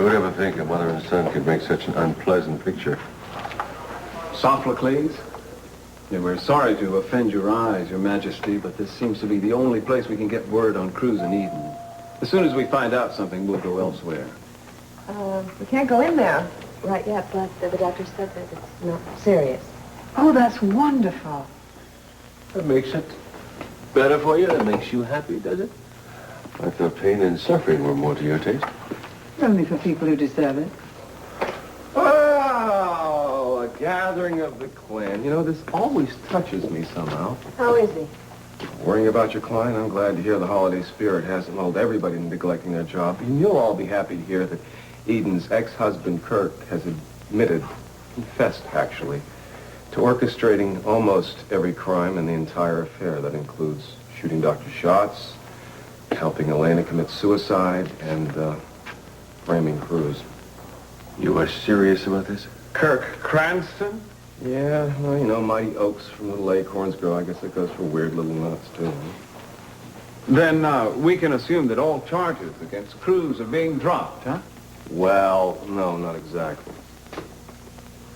Who would ever think a mother and son could make such an unpleasant picture? Sophocles? Yeah, we're sorry to offend your eyes, your majesty, but this seems to be the only place we can get word on Cruz Eden. As soon as we find out something, we'll go elsewhere. We can't go in there right yet, but the doctor said that it's not serious. Oh, that's wonderful. That makes it better for you? That makes you happy, does it? I thought pain and suffering were more to your taste. Only for people who deserve it. Oh, a gathering of the clan. You know, this always touches me somehow. How is he? Worrying about your client, I'm glad to hear the holiday spirit hasn't lulled everybody into neglecting their job. And you'll all be happy to hear that Eden's ex-husband, Kirk, has confessed, actually, to orchestrating almost every crime in the entire affair. That includes shooting Dr. Schatz, helping Elena commit suicide, and framing Cruz. You are serious about this? Kirk Cranston? Yeah, well, you know, mighty oaks from little acorns grow. I guess it goes for weird little nuts, too. Then we can assume that all charges against Cruz are being dropped, huh? Well, no, not exactly.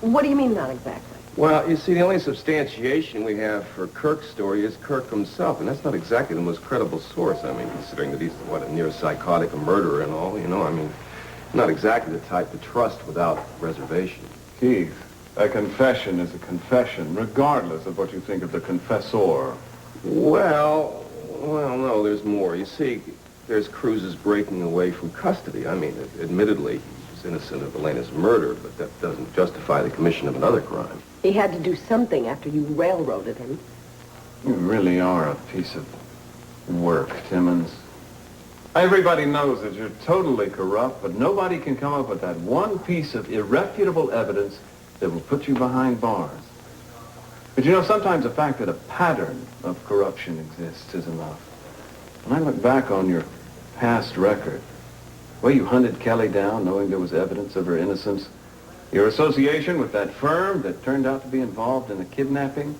What do you mean, not exactly? Well, you see, the only substantiation we have for Kirk's story is Kirk himself, and that's not exactly the most credible source. I mean, considering that he's, a near psychotic, a murderer and all, you know, I mean, not exactly the type to trust without reservation. Keith, a confession is a confession, regardless of what you think of the confessor. Well, no, there's more. You see, there's Cruz's breaking away from custody. I mean, admittedly, he's innocent of Elena's murder, but that doesn't justify the commission of another crime. He had to do something after you railroaded him. You really are a piece of work, Timmons. Everybody knows that you're totally corrupt, but nobody can come up with that one piece of irrefutable evidence that will put you behind bars. But you know, sometimes the fact that a pattern of corruption exists is enough. When I look back on your past record, the way you hunted Kelly down knowing there was evidence of her innocence, your association with that firm that turned out to be involved in a kidnapping,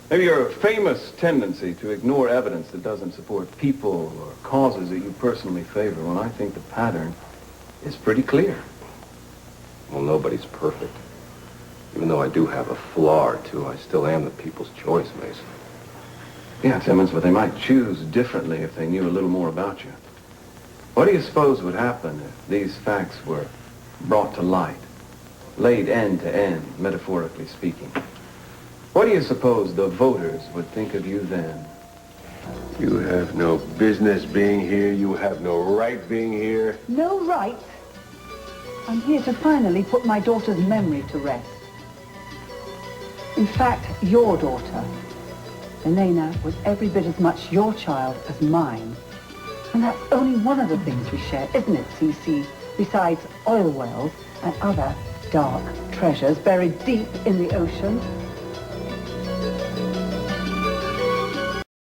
maybe your famous tendency to ignore evidence that doesn't support people or causes that you personally favor, well, I think the pattern is pretty clear. Well, nobody's perfect. Even though I do have a flaw or two, I still am the people's choice, Mason. Yeah, Timmons, but they might choose differently if they knew a little more about you. What do you suppose would happen if these facts were brought to light, laid end to end, metaphorically speaking? What do you suppose the voters would think of you then? You have no business being here. You have no right being here. No right? I'm here to finally put my daughter's memory to rest. In fact, your daughter, Elena, was every bit as much your child as mine. And that's only one of the things we share, isn't it, Cece? Besides oil wells and other dark treasures buried deep in the ocean.